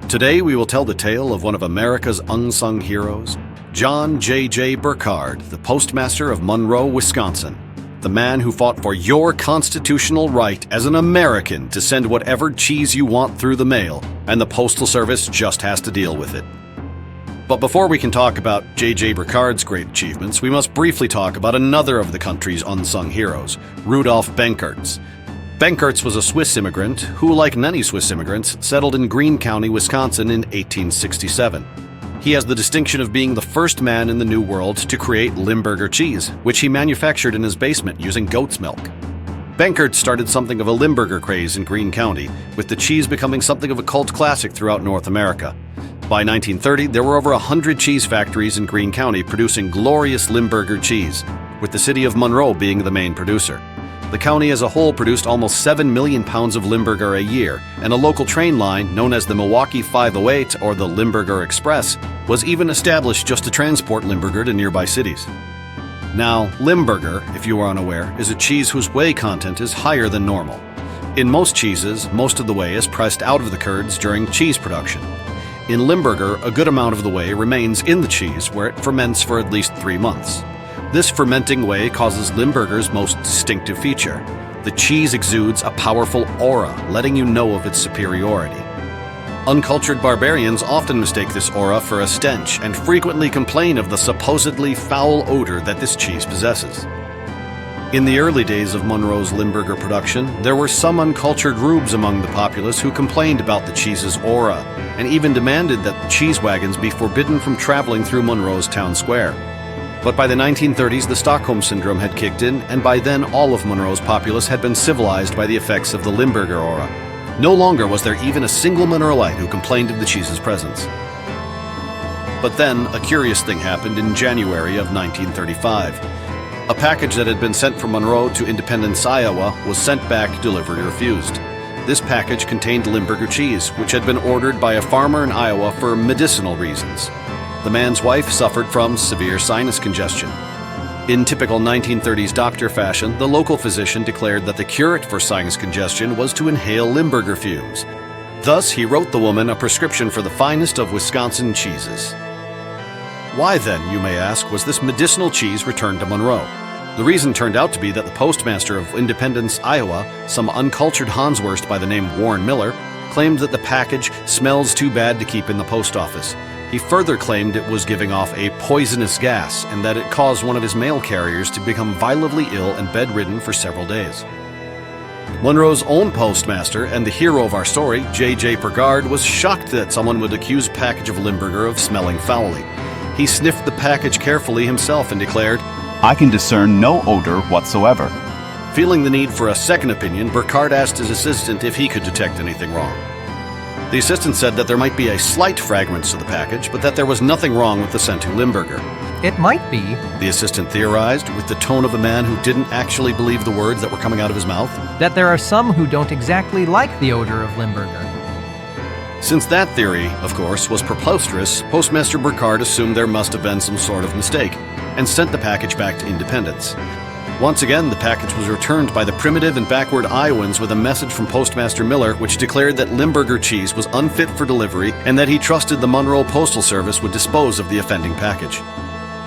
Today we will tell the tale of one of America's unsung heroes, John J.J. Burkhardt, the postmaster of Monroe, Wisconsin. The man who fought for your constitutional right as an American to send whatever cheese you want through the mail, and the Postal Service just has to deal with it. But before we can talk about J.J. Burkhardt's great achievements, we must briefly talk about another of the country's unsung heroes, Rudolf Benkertz. Benkertz was a Swiss immigrant who, like many Swiss immigrants, settled in Greene County, Wisconsin in 1867. He has the distinction of being the first man in the New World to create Limburger cheese, which he manufactured in his basement using goat's milk. Benkertz started something of a Limburger craze in Greene County, with the cheese becoming something of a cult classic throughout North America. By 1930, there were over 100 cheese factories in Greene County producing glorious Limburger cheese, with the city of Monroe being the main producer. The county as a whole produced almost 7 million pounds of Limburger a year, and a local train line known as the Milwaukee 508 or the Limburger Express was even established just to transport Limburger to nearby cities. Now, Limburger, if you are unaware, is a cheese whose whey content is higher than normal. In most cheeses, most of the whey is pressed out of the curds during cheese production. In Limburger, a good amount of the whey remains in the cheese where it ferments for at least 3 months. This fermenting whey causes Limburger's most distinctive feature. The cheese exudes a powerful aura, letting you know of its superiority. Uncultured barbarians often mistake this aura for a stench and frequently complain of the supposedly foul odor that this cheese possesses. In the early days of Monroe's Limburger production, there were some uncultured rubes among the populace who complained about the cheese's aura, and even demanded that the cheese wagons be forbidden from traveling through Monroe's town square. But by the 1930s, the Stockholm Syndrome had kicked in, and by then all of Monroe's populace had been civilized by the effects of the Limburger aura. No longer was there even a single Monroeite who complained of the cheese's presence. But then, a curious thing happened in January of 1935. A package that had been sent from Monroe to Independence, Iowa, was sent back, delivery refused. This package contained Limburger cheese, which had been ordered by a farmer in Iowa for medicinal reasons. The man's wife suffered from severe sinus congestion. In typical 1930s doctor fashion, the local physician declared that the cure for sinus congestion was to inhale Limburger fumes. Thus, he wrote the woman a prescription for the finest of Wisconsin cheeses. Why then, you may ask, was this medicinal cheese returned to Monroe? The reason turned out to be that the postmaster of Independence, Iowa, some uncultured Hanswurst by the name Warren Miller, claimed that the package smells too bad to keep in the post office. He further claimed it was giving off a poisonous gas and that it caused one of his mail carriers to become violently ill and bedridden for several days. Monroe's own postmaster and the hero of our story, J.J. Burkhardt, was shocked that someone would accuse a package of Limburger of smelling foully. He sniffed the package carefully himself and declared, "I can discern no odor whatsoever." Feeling the need for a second opinion, Burkhardt asked his assistant if he could detect anything wrong. The assistant said that there might be a slight fragrance to the package, but that there was nothing wrong with the scent of Limburger. It might be, the assistant theorized, with the tone of a man who didn't actually believe the words that were coming out of his mouth, that there are some who don't exactly like the odor of Limburger. Since that theory, of course, was preposterous, Postmaster Burkhardt assumed there must have been some sort of mistake, and sent the package back to Independence. Once again, the package was returned by the primitive and backward Iowans with a message from Postmaster Miller which declared that Limburger cheese was unfit for delivery and that he trusted the Monroe Postal Service would dispose of the offending package.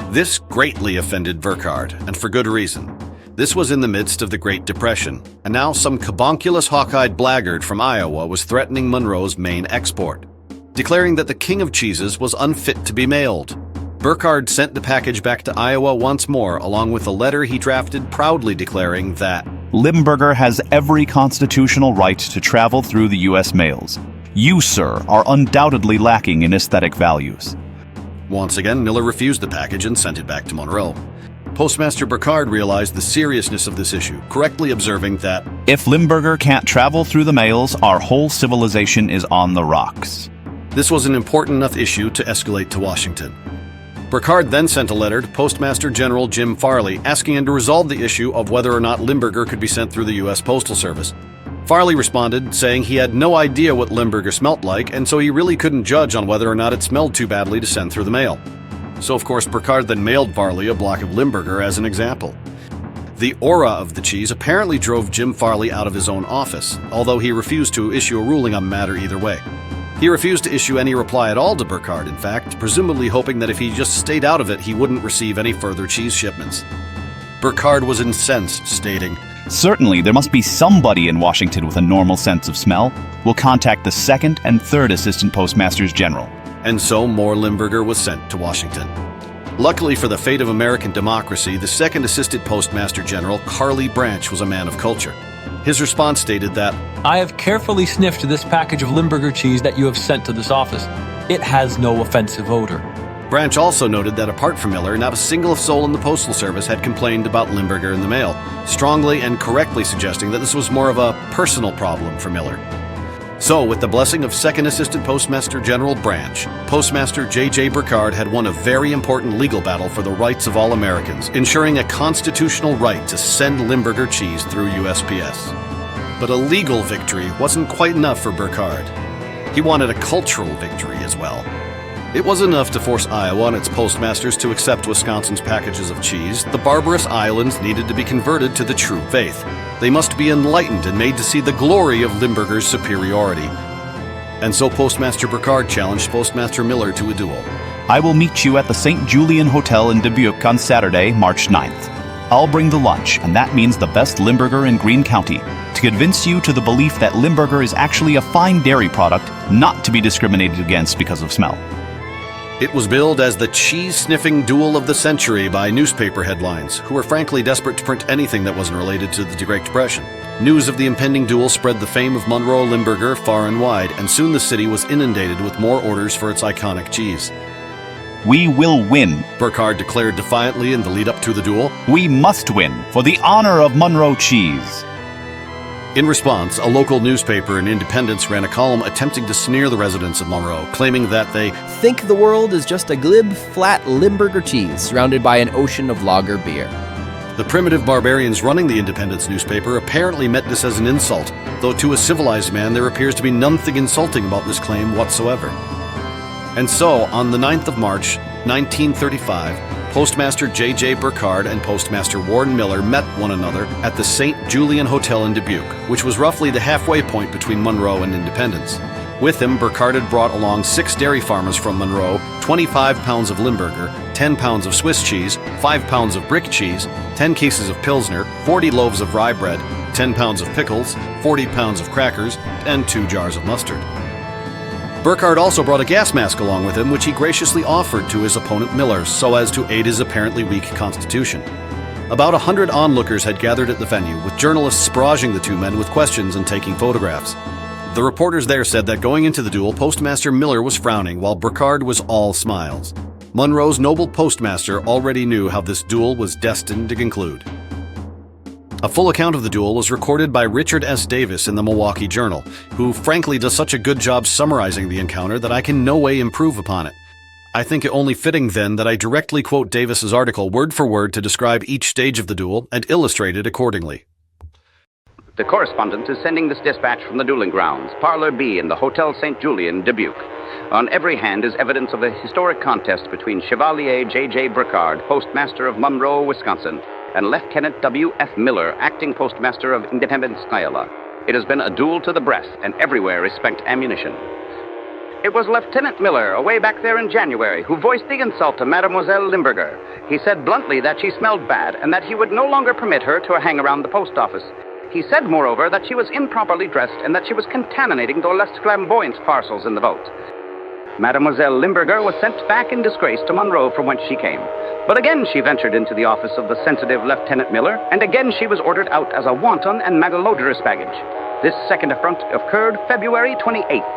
This greatly offended Burkhardt, and for good reason. This was in the midst of the Great Depression, and now some carbunculous hawk-eyed blackguard from Iowa was threatening Monroe's main export, declaring that the king of cheeses was unfit to be mailed. Burkhardt sent the package back to Iowa once more, along with a letter he drafted proudly declaring that Limburger has every constitutional right to travel through the U.S. mails. You, sir, are undoubtedly lacking in aesthetic values. Once again, Miller refused the package and sent it back to Monroe. Postmaster Burkhardt realized the seriousness of this issue, correctly observing that if Limburger can't travel through the mails, our whole civilization is on the rocks. This was an important enough issue to escalate to Washington. Burkhardt then sent a letter to Postmaster General Jim Farley asking him to resolve the issue of whether or not Limburger could be sent through the U.S. Postal Service. Farley responded, saying he had no idea what Limburger smelt like, and so he really couldn't judge on whether or not it smelled too badly to send through the mail. So of course Burkhardt then mailed Farley a block of Limburger as an example. The aura of the cheese apparently drove Jim Farley out of his own office, although he refused to issue a ruling on the matter either way. He refused to issue any reply at all to Burkhardt, in fact, presumably hoping that if he just stayed out of it, he wouldn't receive any further cheese shipments. Burkhardt was incensed, stating, Certainly, there must be somebody in Washington with a normal sense of smell. We'll contact the second and third assistant postmasters general. And so more Limburger was sent to Washington. Luckily for the fate of American democracy, the second assistant postmaster general, Carly Branch, was a man of culture. His response stated that, I have carefully sniffed this package of Limburger cheese that you have sent to this office. It has no offensive odor. Branch also noted that apart from Miller, not a single soul in the Postal Service had complained about Limburger in the mail, strongly and correctly suggesting that this was more of a personal problem for Miller. So, with the blessing of Second Assistant Postmaster General Branch, Postmaster J.J. Burkhardt had won a very important legal battle for the rights of all Americans, ensuring a constitutional right to send Limburger cheese through USPS. But a legal victory wasn't quite enough for Burkhardt. He wanted a cultural victory as well. It was enough to force Iowa and its postmasters to accept Wisconsin's packages of cheese. The barbarous islands needed to be converted to the true faith. They must be enlightened and made to see the glory of Limburger's superiority. And so Postmaster Burkhardt challenged Postmaster Miller to a duel. I will meet you at the St. Julian Hotel in Dubuque on Saturday, March 9th. I'll bring the lunch, and that means the best Limburger in Greene County, to convince you to the belief that Limburger is actually a fine dairy product, not to be discriminated against because of smell. It was billed as the cheese-sniffing duel of the century by newspaper headlines, who were frankly desperate to print anything that wasn't related to the Great Depression. News of the impending duel spread the fame of Monroe Limburger far and wide, and soon the city was inundated with more orders for its iconic cheese. We will win, Burkhardt declared defiantly in the lead-up to the duel. We must win, for the honor of Monroe cheese. In response, a local newspaper in Independence ran a column attempting to sneer the residents of Monroe, claiming that they think the world is just a glib, flat Limburger cheese surrounded by an ocean of lager beer. The primitive barbarians running the Independence newspaper apparently meant this as an insult, though to a civilized man there appears to be nothing insulting about this claim whatsoever. And so, on the 9th of March, 1935, Postmaster J.J. Burkhardt and Postmaster Warren Miller met one another at the St. Julian Hotel in Dubuque, which was roughly the halfway point between Monroe and Independence. With him, Burkhardt had brought along 6 dairy farmers from Monroe, 25 pounds of Limburger, 10 pounds of Swiss cheese, 5 pounds of brick cheese, 10 cases of Pilsner, 40 loaves of rye bread, 10 pounds of pickles, 40 pounds of crackers, and 2 jars of mustard. Burkhardt also brought a gas mask along with him, which he graciously offered to his opponent Miller, so as to aid his apparently weak constitution. About 100 onlookers had gathered at the venue, with journalists barraging the two men with questions and taking photographs. The reporters there said that going into the duel, Postmaster Miller was frowning, while Burkhardt was all smiles. Monroe's noble postmaster already knew how this duel was destined to conclude. A full account of the duel was recorded by Richard S. Davis in the Milwaukee Journal, who frankly does such a good job summarizing the encounter that I can no way improve upon it. I think it only fitting then that I directly quote Davis's article word for word to describe each stage of the duel and illustrate it accordingly. The correspondent is sending this dispatch from the dueling grounds, Parlor B in the Hotel St. Julian, Dubuque. On every hand is evidence of the historic contest between Chevalier J.J. Burkhardt, postmaster of Monroe, Wisconsin, and Lieutenant W.F. Miller, acting postmaster of Independence, Iowa. It has been a duel to the breath, and everywhere is spent ammunition. It was Lieutenant Miller, away back there in January, who voiced the insult to Mademoiselle Limburger. He said bluntly that she smelled bad, and that he would no longer permit her to hang around the post office. He said, moreover, that she was improperly dressed, and that she was contaminating the less flamboyant parcels in the vote. Mademoiselle Limburger was sent back in disgrace to Monroe from whence she came. But again she ventured into the office of the sensitive Lieutenant Miller, and again she was ordered out as a wanton and malodorous baggage. This second affront occurred February 28th.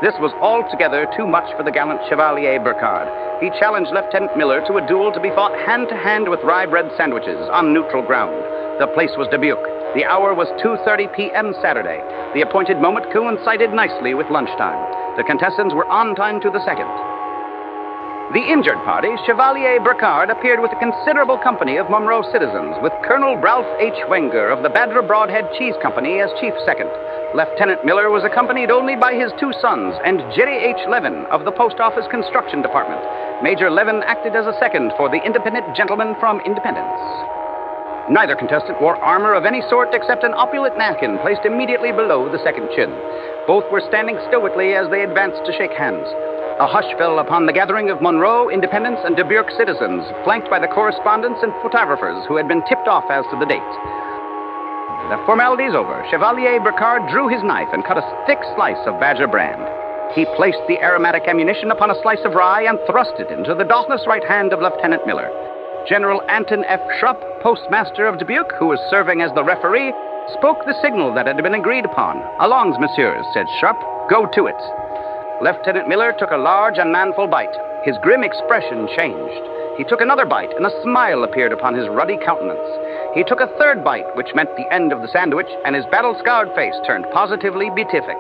This was altogether too much for the gallant Chevalier Burkhardt. He challenged Lieutenant Miller to a duel to be fought hand-to-hand with rye bread sandwiches on neutral ground. The place was Dubuque. The hour was 2:30 p.m. Saturday. The appointed moment coincided nicely with lunchtime. The contestants were on time to the second. The injured party, Chevalier Burkhardt, appeared with a considerable company of Monroe citizens, with Colonel Ralph H. Wenger of the Badger Broadhead Cheese Company as chief second. Lieutenant Miller was accompanied only by his 2 sons and Jerry H. Levin of the Post Office Construction Department. Major Levin acted as a second for the independent gentleman from Independence. Neither contestant wore armor of any sort except an opulent napkin placed immediately below the second chin. Both were standing stoically as they advanced to shake hands. A hush fell upon the gathering of Monroe, Independence, and Dubuque citizens, flanked by the correspondents and photographers who had been tipped off as to the date. The formalities over, Chevalier Burkard drew his knife and cut a thick slice of Badger brand. He placed the aromatic ammunition upon a slice of rye and thrust it into the dauntless right hand of Lieutenant Miller. General Anton F. Schrupp, postmaster of Dubuque, who was serving as the referee, spoke the signal that had been agreed upon. "Allons, messieurs," said Schrupp. "Go to it." Lieutenant Miller took a large and manful bite. His grim expression changed. He took another bite, and a smile appeared upon his ruddy countenance. He took a third bite, which meant the end of the sandwich, and his battle-scarred face turned positively beatific.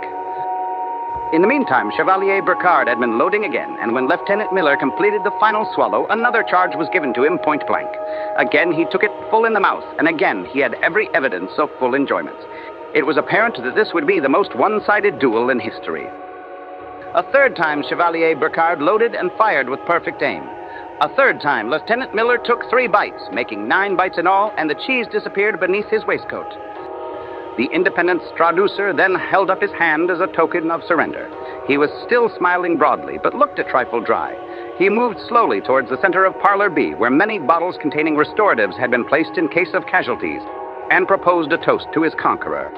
In the meantime, Chevalier Burkard had been loading again, and when Lieutenant Miller completed the final swallow, another charge was given to him point blank. Again, he took it full in the mouth, and again, he had every evidence of full enjoyment. It was apparent that this would be the most one-sided duel in history. A third time, Chevalier Burkard loaded and fired with perfect aim. A third time, Lieutenant Miller took 3 bites, making 9 bites in all, and the cheese disappeared beneath his waistcoat. The independent traducer then held up his hand as a token of surrender. He was still smiling broadly, but looked a trifle dry. He moved slowly towards the center of Parlor B, where many bottles containing restoratives had been placed in case of casualties, and proposed a toast to his conqueror.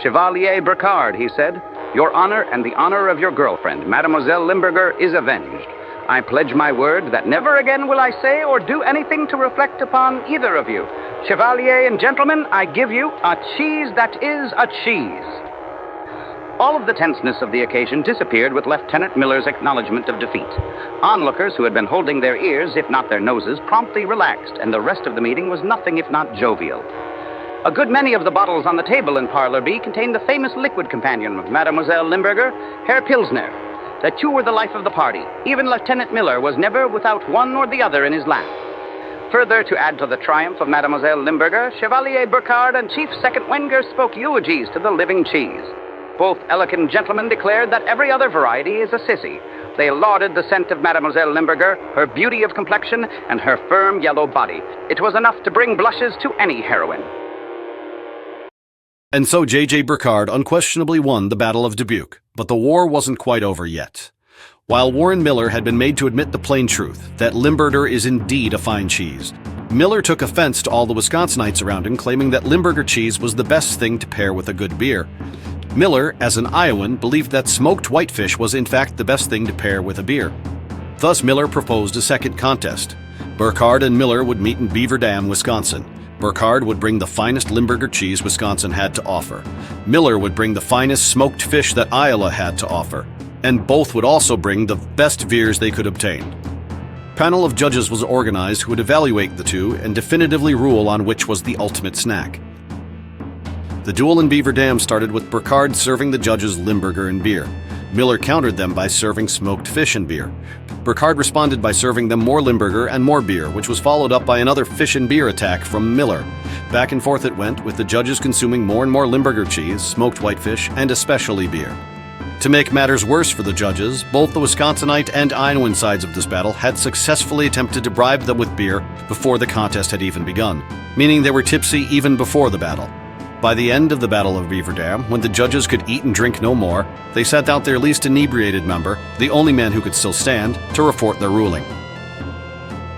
"Chevalier Burkard," he said, "your honor and the honor of your girlfriend, Mademoiselle Limburger, is avenged. I pledge my word that never again will I say or do anything to reflect upon either of you. Chevalier and gentlemen, I give you a cheese that is a cheese." All of the tenseness of the occasion disappeared with Lieutenant Miller's acknowledgement of defeat. Onlookers who had been holding their ears, if not their noses, promptly relaxed, and the rest of the meeting was nothing if not jovial. A good many of the bottles on the table in Parlor B contained the famous liquid companion of Mademoiselle Limburger, Herr Pilsner. The two were the life of the party. Even Lieutenant Miller was never without one or the other in his lap. Further, to add to the triumph of Mademoiselle Limburger, Chevalier Burkard and Chief Second Wenger spoke eulogies to the living cheese. Both elegant gentlemen declared that every other variety is a sissy. They lauded the scent of Mademoiselle Limburger, her beauty of complexion, and her firm yellow body. It was enough to bring blushes to any heroine. And so J.J. Burkard unquestionably won the Battle of Dubuque, but the war wasn't quite over yet. While Warren Miller had been made to admit the plain truth, that Limburger is indeed a fine cheese, Miller took offense to all the Wisconsinites around him, claiming that Limburger cheese was the best thing to pair with a good beer. Miller, as an Iowan, believed that smoked whitefish was in fact the best thing to pair with a beer. Thus Miller proposed a second contest. Burkard and Miller would meet in Beaver Dam, Wisconsin. Burkard would bring the finest Limburger cheese Wisconsin had to offer. Miller would bring the finest smoked fish that Iowa had to offer. And both would also bring the best beers they could obtain. A panel of judges was organized who would evaluate the two and definitively rule on which was the ultimate snack. The duel in Beaver Dam started with Burkard serving the judges Limburger and beer. Miller countered them by serving smoked fish and beer. Burkard responded by serving them more Limburger and more beer, which was followed up by another fish and beer attack from Miller. Back and forth it went, with the judges consuming more and more Limburger cheese, smoked whitefish, and especially beer. To make matters worse for the judges, both the Wisconsinite and Iowan sides of this battle had successfully attempted to bribe them with beer before the contest had even begun, meaning they were tipsy even before the battle. By the end of the Battle of Beaver Dam, when the judges could eat and drink no more, they sent out their least inebriated member, the only man who could still stand, to report their ruling.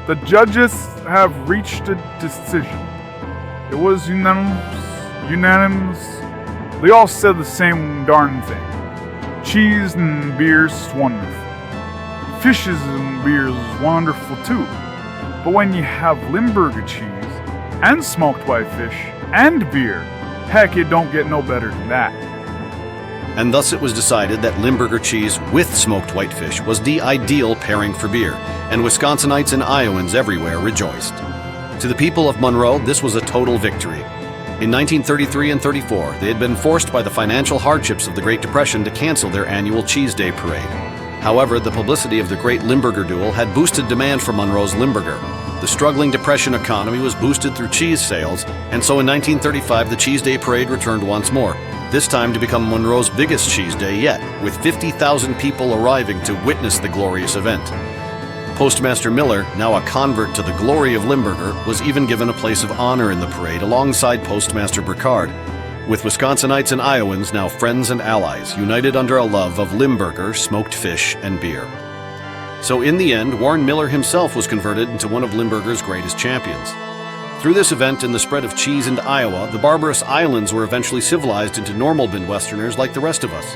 The judges have reached a decision. It was unanimous. They all said the same darn thing. Cheese and beer's wonderful. Fishes and beer's wonderful too. But when you have Limburger cheese and smoked whitefish and beer, heck, it don't get no better than that. And thus it was decided that Limburger cheese with smoked whitefish was the ideal pairing for beer, and Wisconsinites and Iowans everywhere rejoiced. To the people of Monroe, this was a total victory. In 1933 and 34, they had been forced by the financial hardships of the Great Depression to cancel their annual Cheese Day parade. However, the publicity of the Great Limburger Duel had boosted demand for Monroe's Limburger. The struggling Depression economy was boosted through cheese sales, and so in 1935 the Cheese Day Parade returned once more, this time to become Monroe's biggest cheese day yet, with 50,000 people arriving to witness the glorious event. Postmaster Miller, now a convert to the glory of Limburger, was even given a place of honor in the parade alongside Postmaster Burkard, with Wisconsinites and Iowans now friends and allies, united under a love of Limburger, smoked fish, and beer. So in the end, Warren Miller himself was converted into one of Limburger's greatest champions. Through this event and the spread of cheese into Iowa, the barbarous islands were eventually civilized into normal Midwesterners like the rest of us.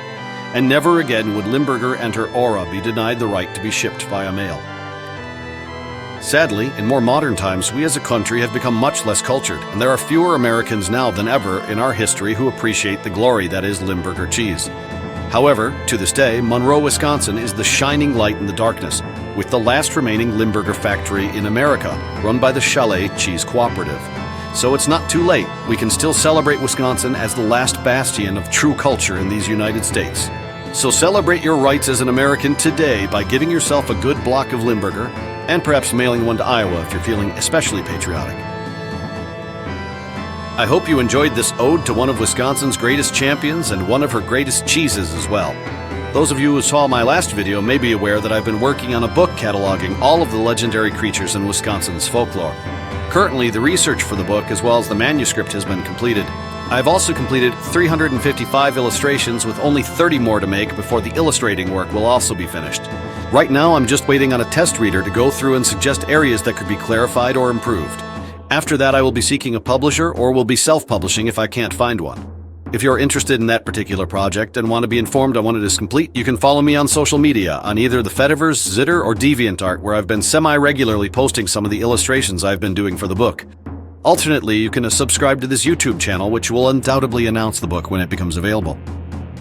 And never again would Limburger and her aura be denied the right to be shipped via mail. Sadly, in more modern times, we as a country have become much less cultured, and there are fewer Americans now than ever in our history who appreciate the glory that is Limburger cheese. However, to this day, Monroe, Wisconsin is the shining light in the darkness, with the last remaining Limburger factory in America, run by the Chalet Cheese Cooperative. So it's not too late. We can still celebrate Wisconsin as the last bastion of true culture in these United States. So celebrate your rights as an American today by giving yourself a good block of Limburger, and perhaps mailing one to Iowa if you're feeling especially patriotic. I hope you enjoyed this ode to one of Wisconsin's greatest champions and one of her greatest cheeses as well. Those of you who saw my last video may be aware that I've been working on a book cataloging all of the legendary creatures in Wisconsin's folklore. Currently, the research for the book as well as the manuscript has been completed. I've also completed 355 illustrations with only 30 more to make before the illustrating work will also be finished. Right now, I'm just waiting on a test reader to go through and suggest areas that could be clarified or improved. After that, I will be seeking a publisher or will be self-publishing if I can't find one. If you're interested in that particular project and want to be informed on when it is complete, you can follow me on social media on either the Fediverse, Zitter, or DeviantArt, where I've been semi-regularly posting some of the illustrations I've been doing for the book. Alternately, you can subscribe to this YouTube channel, which will undoubtedly announce the book when it becomes available.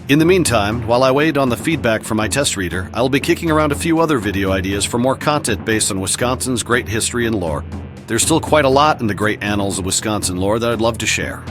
In the meantime, while I wait on the feedback from my test reader, I'll be kicking around a few other video ideas for more content based on Wisconsin's great history and lore. There's still quite a lot in the great annals of Wisconsin lore that I'd love to share.